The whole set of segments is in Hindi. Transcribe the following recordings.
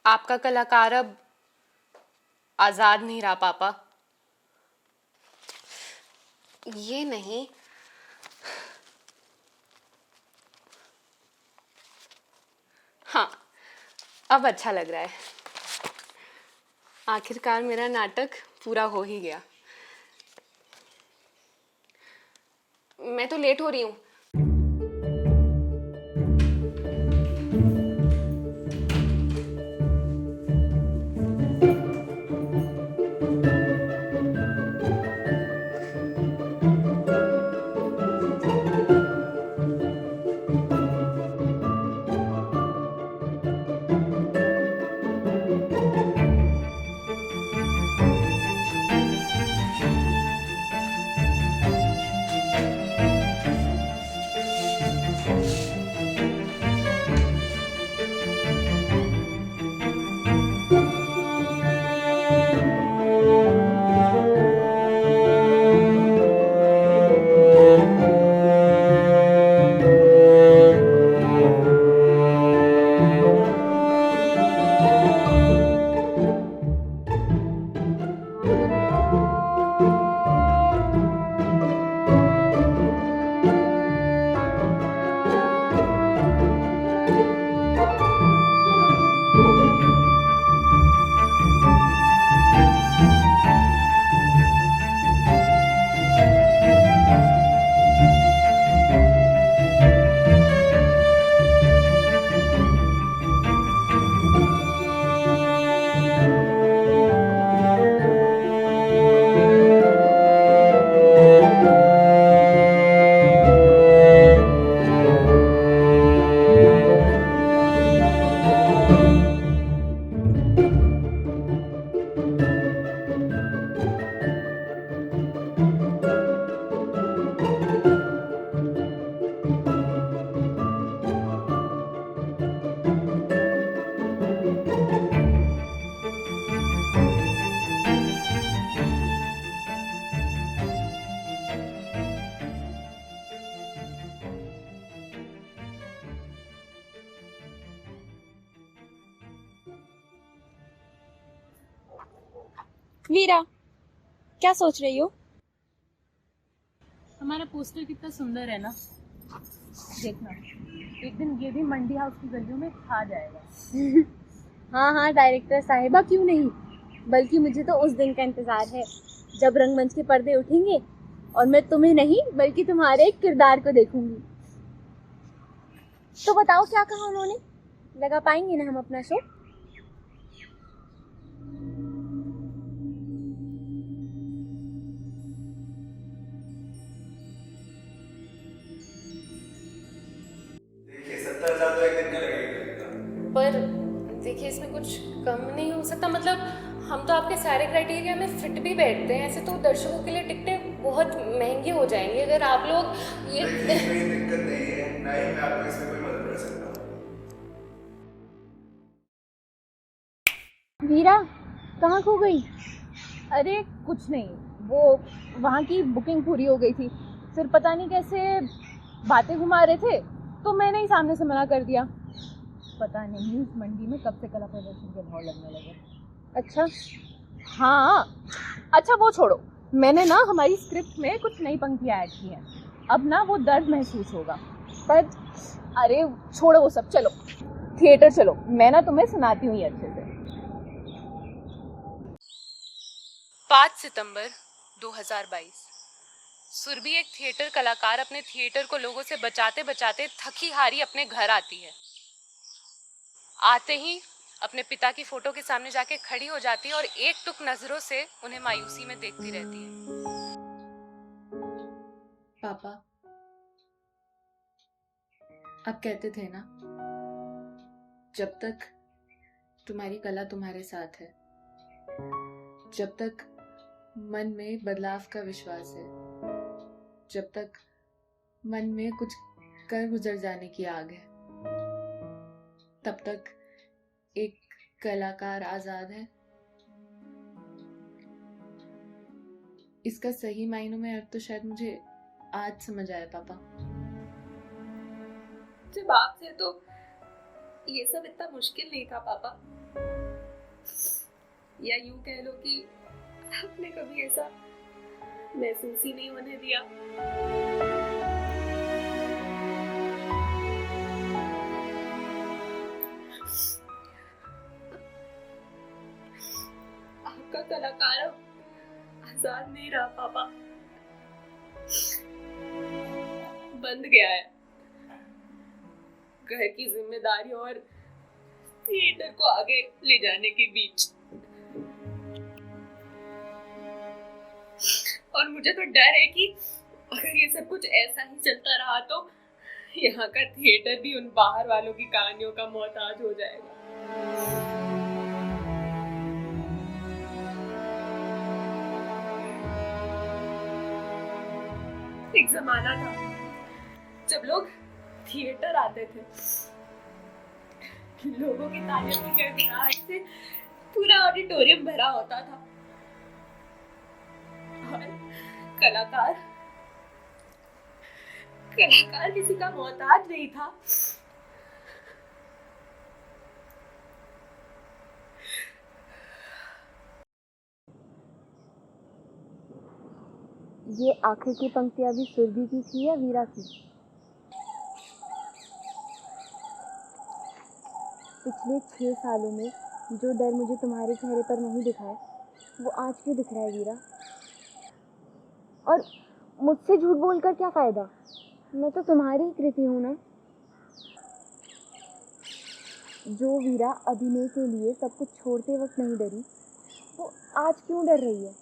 आपका कलाकार अब आजाद नहीं रहा पापा। ये नहीं, हाँ अब अच्छा लग रहा है। आखिरकार मेरा नाटक पूरा हो ही गया। मैं तो लेट हो रही हूँ। वीरा, क्या सोच रही हो? हमारा पोस्टर कितना सुंदर है ना। देखना, एक दिन ये भी मंडी हाउस की गलियों में छा जाएगा। हाँ हाँ, डायरेक्टर साहिबा क्यों नहीं, बल्कि मुझे तो उस दिन का इंतजार है जब रंगमंच के पर्दे उठेंगे और मैं तुम्हें नहीं बल्कि तुम्हारे एक किरदार को देखूंगी। तो बताओ क्या कहा उन्होंने, लगा पाएंगे ना हम अपना शो? देखिए 70,000 तो एक दिन का लगेगा ही लगेगा। पर देखिए, इसमें कुछ कम नहीं हो सकता? मतलब हम तो आपके सारे क्राइटेरिया में फिट भी बैठते हैं। ऐसे तो दर्शकों के लिए टिकटें बहुत महंगी हो जाएंगी अगर आप लोग ये। देखिए कोई दिक्कत नहीं है, ना ही मैं आपको इसमें कोई मदद कर सकता हूँ। वीरा, कहाँ खो गई? अरे कुछ नहीं, वो वहाँ की बुकिंग पूरी हो गई थी, फिर पता नहीं कैसे बातें घुमा रहे थे तो मैंने ही सामने से मना कर दिया। पता नहीं इस मंडी में कब से कला प्रदर्शन के भाव लगने लगे। अच्छा, हाँ अच्छा वो छोड़ो, मैंने ना हमारी स्क्रिप्ट में कुछ नई पंक्तियाँ ऐड की हैं। अब ना वो दर्द महसूस होगा। पर अरे छोड़ो वो सब, चलो थिएटर चलो, मैं ना तुम्हें सुनाती हूँ ये अच्छे से। 5 सितंबर 2022 सुरभि एक थिएटर कलाकार अपने थिएटर को लोगों से बचाते बचाते थकी हारी अपने घर आती है। आते ही अपने पिता की फोटो के सामने जाके खड़ी हो जाती है और एक टुक नजरों से उन्हें मायूसी में देखती रहती है। पापा, आप कहते थे ना, जब तक तुम्हारी कला तुम्हारे साथ है, जब तक मन में बदलाव का विश्वास है, जब तक मन में कुछ कर गुजर जाने की आग है, तब तक एक कलाकार आजाद है। इसका सही मायनों में अर्थ तो शायद मुझे आज समझ आया पापा। जब आपसे तो ये सब इतना मुश्किल नहीं था पापा। या यूं कह लो कि आपने कभी ऐसा महसूस ही नहीं होने दिया। आपका कलाकार अब आजाद नहीं रहा पापा, बंद गया है। घर की जिम्मेदारी और थिएटर को आगे ले जाने के बीच। और मुझे तो डर है कि अगर ये सब कुछ ऐसा ही चलता रहा तो यहाँ का थिएटर भी उन बाहर वालों की कहानियों का मोहताज हो जाएगा। एक जमाना था जब लोग थिएटर आते थे, लोगों की तालियों की गड़गड़ाहट से पूरा ऑडिटोरियम भरा होता था और कलाकार कलाकार किसी का मोहताज नहीं था। ये आखिर की पंक्तियाँ भी सुरभि की थी या वीरा की? पिछले 6 सालों में जो डर मुझे तुम्हारे चेहरे पर नहीं दिखा है, वो आज क्यों दिख रहा है वीरा? और मुझसे झूठ बोलकर क्या फ़ायदा? मैं तो तुम्हारी ही कृति हूँ ना। जो वीरा अभिनय के लिए सब कुछ छोड़ते वक्त नहीं डरी, वो आज क्यों डर रही है?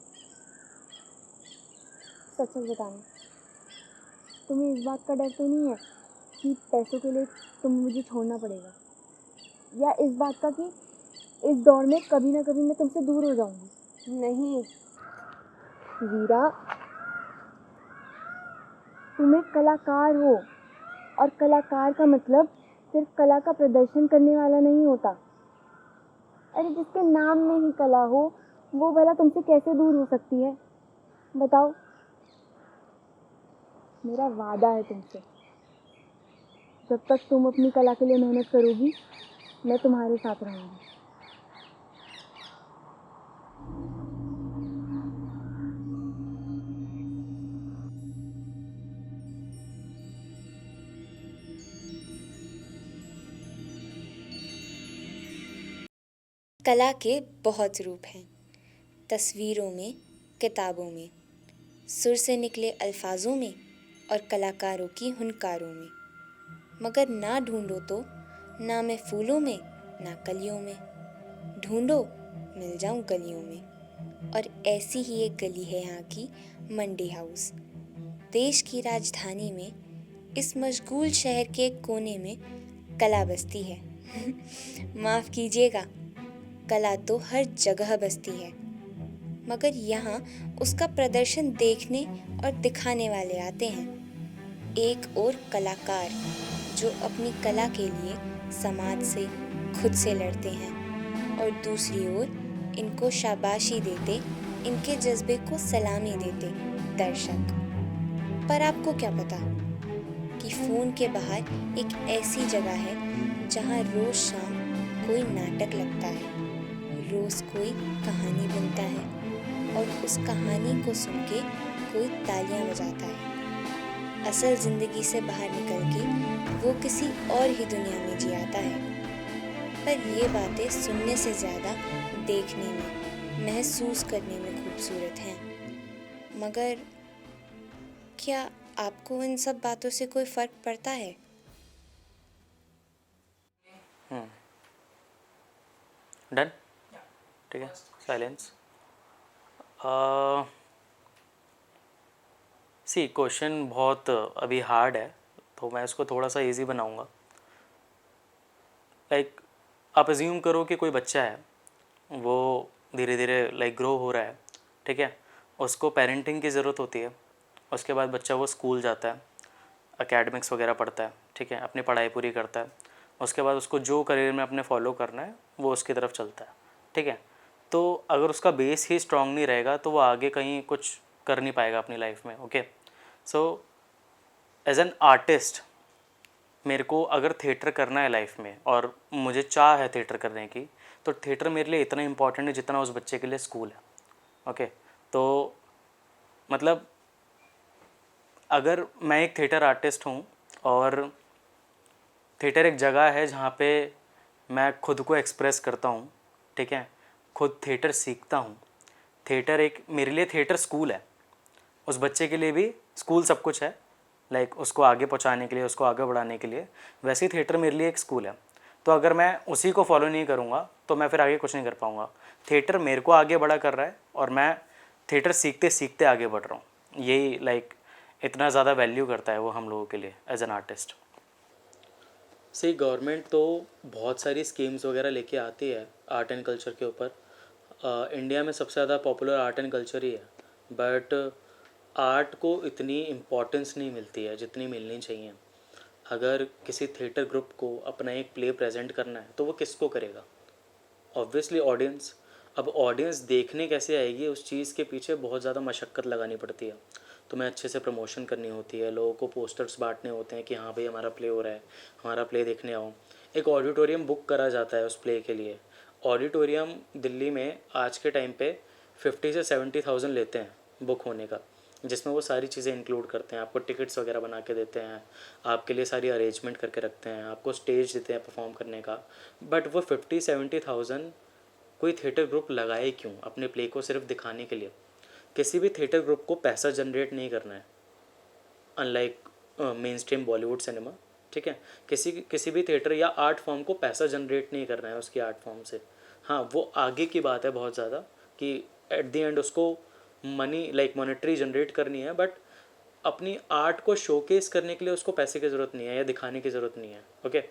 सच सच बताना, तुम्हें इस बात का डर तो नहीं है कि पैसों के लिए तुम्हें मुझे छोड़ना पड़ेगा, या इस बात का कि इस दौर में कभी ना कभी मैं तुमसे दूर हो जाऊंगी? नहीं वीरा, तुम एक कलाकार हो और कलाकार का मतलब सिर्फ कला का प्रदर्शन करने वाला नहीं होता। अरे जिसके नाम में ही कला हो, वो भला तुमसे कैसे दूर हो सकती है? बताओ। मेरा वादा है तुमसे, जब तक तुम अपनी कला के लिए मेहनत करोगी, मैं तुम्हारे साथ रहूंगी। कला के बहुत रूप हैं, तस्वीरों में, किताबों में, सुर से निकले अल्फाजों में और कलाकारों की हुनकारों में। मगर ना ढूंढो तो ना मैं फूलों में ना कलियों में, ढूंढो मिल जाऊं गलियों में। और ऐसी ही एक गली है यहाँ की, मंडी हाउस। देश की राजधानी में इस मशगूल शहर के एक कोने में कला बसती है। माफ़ कीजिएगा, कला तो हर जगह बसती है, मगर यहाँ उसका प्रदर्शन देखने और दिखाने वाले आते हैं। एक और कलाकार जो अपनी कला के लिए समाज से, खुद से लड़ते हैं, और दूसरी ओर इनको शाबाशी देते, इनके जज्बे को सलामी देते दर्शक। पर आपको क्या पता कि फ़ोन के बाहर एक ऐसी जगह है जहाँ रोज़ शाम कोई नाटक लगता है, रोज़ कोई कहानी बनता है और उस कहानी को सुन के कोई तालियां बजाता है। असल ज़िंदगी से बाहर निकल के वो किसी और ही दुनिया में जी आता है। पर ये बातें सुनने से ज़्यादा देखने में, महसूस करने में खूबसूरत हैं। मगर क्या आपको इन सब बातों से कोई फ़र्क पड़ता है? डन, ठीक है, साइलेंस। सी क्वेश्चन बहुत अभी हार्ड है, तो मैं इसको थोड़ा सा इजी बनाऊंगा। लाइक आप अज्यूम करो कि कोई बच्चा है, वो धीरे धीरे लाइक ग्रो हो रहा है, ठीक है, उसको पेरेंटिंग की ज़रूरत होती है। उसके बाद बच्चा वो स्कूल जाता है, एकेडमिक्स वगैरह पढ़ता है, ठीक है, अपनी पढ़ाई पूरी करता है। उसके बाद उसको जो करियर में अपने फॉलो करना है वो उसकी तरफ चलता है, ठीक है। तो अगर उसका बेस ही स्ट्रॉन्ग नहीं रहेगा तो वो आगे कहीं कुछ कर नहीं पाएगा अपनी लाइफ में। Okay, so as an artist मेरे को अगर थिएटर करना है लाइफ में और मुझे चाह है थिएटर करने की, तो थिएटर मेरे लिए इतना इम्पॉर्टेंट है जितना उस बच्चे के लिए स्कूल है। ओके, तो मतलब अगर मैं एक थिएटर आर्टिस्ट हूँ और थिएटर एक जगह है जहाँ पे मैं खुद को एक्सप्रेस करता हूँ, ठीक है, खुद थिएटर सीखता हूँ। थिएटर एक मेरे लिए थिएटर स्कूल है, उस बच्चे के लिए भी स्कूल सब कुछ है, लाइक उसको आगे पहुँचाने के लिए, उसको आगे बढ़ाने के लिए, वैसे ही थिएटर मेरे लिए एक स्कूल है। तो अगर मैं उसी को फॉलो नहीं करूँगा तो मैं फिर आगे कुछ नहीं कर पाऊँगा। थिएटर मेरे को आगे बड़ा कर रहा है और मैं थिएटर सीखते सीखते आगे बढ़ रहा हूँ। यही लाइक इतना ज़्यादा वैल्यू करता है वो हम लोगों के लिए as an artist. See government तो बहुत सारी स्कीम्स वगैरह लेके आती है आर्ट एंड कल्चर के ऊपर। इंडिया में सबसे ज़्यादा पॉपुलर आर्ट एंड कल्चर ही है, बट आर्ट को इतनी इम्पोर्टेंस नहीं मिलती है जितनी मिलनी चाहिए। अगर किसी थिएटर ग्रुप को अपना एक प्ले प्रेजेंट करना है तो वो किसको करेगा? Obviously audience. अब ऑडियंस देखने कैसे आएगी, उस चीज़ के पीछे बहुत ज़्यादा मशक्क़त लगानी पड़ती है। तुम्हें अच्छे से प्रमोशन करनी होती है, लोगों को पोस्टर्स बांटने होते हैं कि हाँ भाई हमारा प्ले हो रहा है, हमारा प्ले देखने आओ। एक ऑडिटोरियम बुक करा जाता है उस प्ले के लिए। ऑडिटोरियम दिल्ली में आज के टाइम पे 50 से 70,000 लेते हैं बुक होने का, जिसमें वो सारी चीज़ें इंक्लूड करते हैं। आपको टिकट्स वगैरह बना के देते हैं, आपके लिए सारी अरेंजमेंट करके रखते हैं, आपको स्टेज देते हैं परफॉर्म करने का। बट वो 50-70,000 कोई थिएटर ग्रुप लगाए क्यों? अपने प्ले को सिर्फ दिखाने के लिए। किसी भी थिएटर ग्रुप को पैसा जनरेट नहीं करना है, unlike main stream Bollywood cinema, ठीक है। किसी भी थिएटर या आर्ट फॉर्म को पैसा जनरेट नहीं करना है उसकी आर्ट फॉर्म से। हाँ, वो आगे की बात है बहुत ज़्यादा कि एट द एंड उसको मनी लाइक मॉनेटरी जनरेट करनी है, बट अपनी आर्ट को शोकेस करने के लिए उसको पैसे की ज़रूरत नहीं है या दिखाने की ज़रूरत नहीं है। ओके,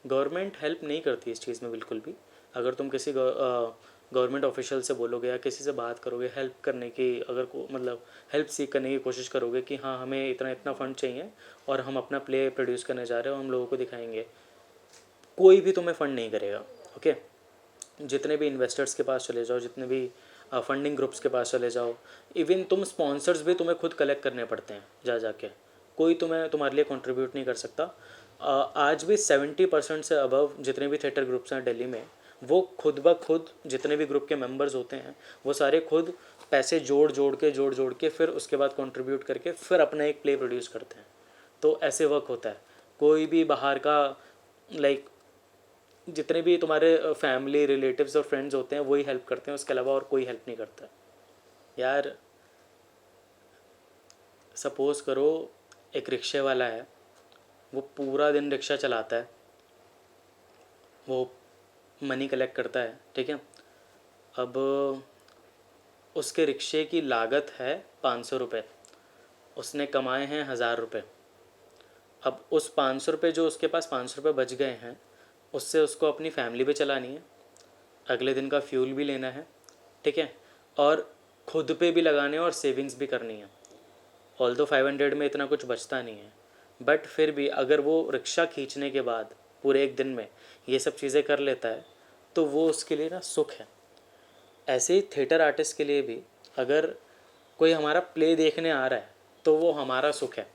गवर्नमेंट हेल्प नहीं करती इस चीज़ में बिल्कुल भी। अगर तुम किसी गवर्नमेंट ऑफिशियल से बोलोगे या किसी से बात करोगे हेल्प करने की, अगर को मतलब हेल्प सीख करने की कोशिश करोगे कि हाँ हमें इतना इतना फ़ंड चाहिए और हम अपना प्ले प्रोड्यूस करने जा रहे हो, हम लोगों को दिखाएंगे, कोई भी तुम्हें फ़ंड नहीं करेगा। ओके, जितने भी इन्वेस्टर्स के पास चले जाओ, जितने भी फंडिंग ग्रुप्स के पास चले जाओ, इवन तुम स्पॉन्सर्स भी तुम्हें खुद कलेक्ट करने पड़ते हैं जा जाके, कोई तुम्हारे लिए कंट्रीब्यूट नहीं कर सकता। आज भी 70% से अबव जितने भी थिएटर ग्रुप्स हैं दिल्ली में, वो खुद ब खुद जितने भी ग्रुप के मेंबर्स होते हैं वो सारे खुद पैसे जोड़ के फिर उसके बाद कंट्रीब्यूट करके फिर अपना एक प्ले प्रोड्यूस करते हैं। तो ऐसे वर्क होता है। कोई भी बाहर का लाइक जितने भी तुम्हारे फैमिली रिलेटिव्स और फ्रेंड्स होते हैं वही हेल्प करते हैं, उसके अलावा और कोई हेल्प नहीं करता। यार सपोज़ करो एक रिक्शे वाला है, वो पूरा दिन रिक्शा चलाता है, वो मनी कलेक्ट करता है, ठीक है। अब उसके रिक्शे की लागत है 500 रुपये, उसने कमाए हैं 1000 रुपये। अब उस 500 रुपये जो उसके पास 500 रुपये बच गए हैं, उससे उसको अपनी फैमिली भी चलानी है, अगले दिन का फ्यूल भी लेना है, ठीक है, और खुद पे भी लगाने हैं और सेविंग्स भी करनी है। ऑल्दो 500 में इतना कुछ बचता नहीं है, बट फिर भी अगर वो रिक्शा खींचने के बाद पूरे एक दिन में ये सब चीज़ें कर लेता है तो वो उसके लिए ना सुख है। ऐसे ही थिएटर आर्टिस्ट के लिए भी अगर कोई हमारा प्ले देखने आ रहा है तो वो हमारा सुख है,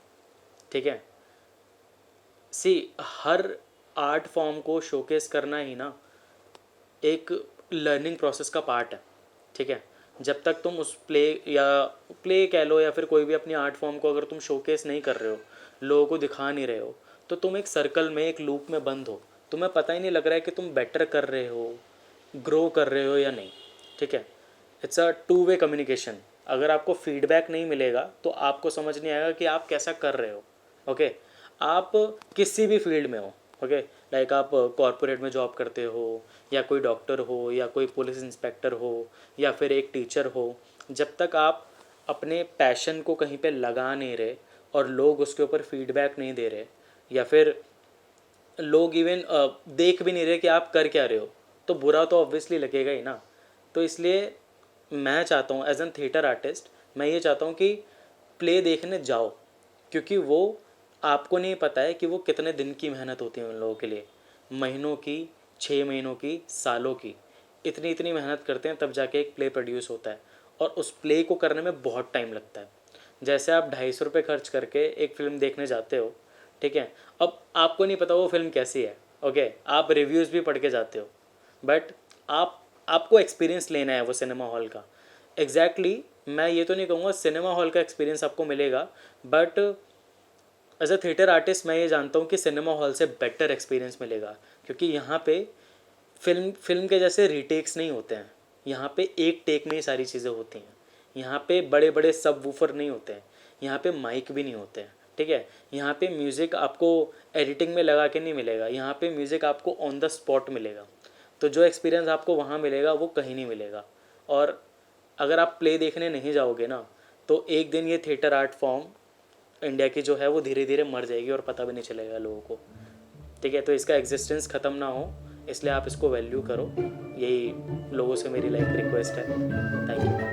ठीक है। सी हर आर्ट फॉर्म को शोकेस करना ही ना एक लर्निंग प्रोसेस का पार्ट है, ठीक है। जब तक तुम उस प्ले कह लो या फिर कोई भी अपनी आर्ट फॉर्म को अगर तुम शोकेस नहीं कर रहे हो, लोगों को दिखा नहीं रहे हो, तो तुम एक सर्कल में, एक लूप में बंद हो। तुम्हें पता ही नहीं लग रहा है कि तुम बेटर कर रहे हो, ग्रो कर रहे हो या नहीं, ठीक है। It's a two way communication. अगर आपको फीडबैक नहीं मिलेगा तो आपको समझ नहीं आएगा कि आप कैसा कर रहे हो। ओके, आप किसी भी फील्ड में हो, ओके, लाइक आप कॉरपोरेट में जॉब करते हो या कोई डॉक्टर हो या कोई पुलिस इंस्पेक्टर हो या फिर एक टीचर हो, जब तक आप अपने पैशन को कहीं पे लगा नहीं रहे और लोग उसके ऊपर फीडबैक नहीं दे रहे या फिर लोग इवन देख भी नहीं रहे कि आप कर क्या रहे हो, तो बुरा तो ऑब्वियसली लगेगा ही ना। तो इसलिए मैं चाहता हूँ एज एन थिएटर आर्टिस्ट, मैं ये चाहता हूँ कि प्ले देखने जाओ, क्योंकि वो आपको नहीं पता है कि वो कितने दिन की मेहनत होती है उन लोगों के लिए, महीनों की, 6 महीनों की, सालों की, इतनी मेहनत करते हैं तब जाके एक प्ले प्रोड्यूस होता है। और उस प्ले को करने में बहुत टाइम लगता है। जैसे आप 250 रुपये खर्च करके एक फ़िल्म देखने जाते हो, ठीक है, अब आपको नहीं पता वो फिल्म कैसी है, ओके, आप रिव्यूज़ भी पढ़ के जाते हो, बट आपको एक्सपीरियंस लेना है वो सिनेमा हॉल का। एग्जैक्टली मैं ये तो नहीं कहूँगा सिनेमा हॉल का एक्सपीरियंस आपको मिलेगा, but as a theatre artist मैं ये जानता हूँ कि सिनेमा हॉल से बेटर एक्सपीरियंस मिलेगा, क्योंकि यहाँ पे फिल्म के जैसे रीटेक्स नहीं होते हैं। यहाँ पे एक टेक में ही सारी चीज़ें होती हैं। यहाँ पे बड़े बड़े सब वूफर नहीं होते हैं, यहाँ पे माइक भी नहीं होते हैं, ठीक है। यहाँ पे म्यूज़िक आपको एडिटिंग में लगा के नहीं मिलेगा, यहाँ पे म्यूज़िक आपको ऑन द स्पॉट मिलेगा। तो जो एक्सपीरियंस आपको वहाँ मिलेगा वो कहीं नहीं मिलेगा। और अगर आप प्ले देखने नहीं जाओगे ना, तो एक दिन ये थिएटर आर्ट फॉर्म इंडिया की जो है वो धीरे धीरे मर जाएगी और पता भी नहीं चलेगा लोगों को, ठीक है। तो इसका एग्जिस्टेंस ख़त्म ना हो, इसलिए आप इसको वैल्यू करो, यही लोगों से मेरी लाइक रिक्वेस्ट है। Thank you.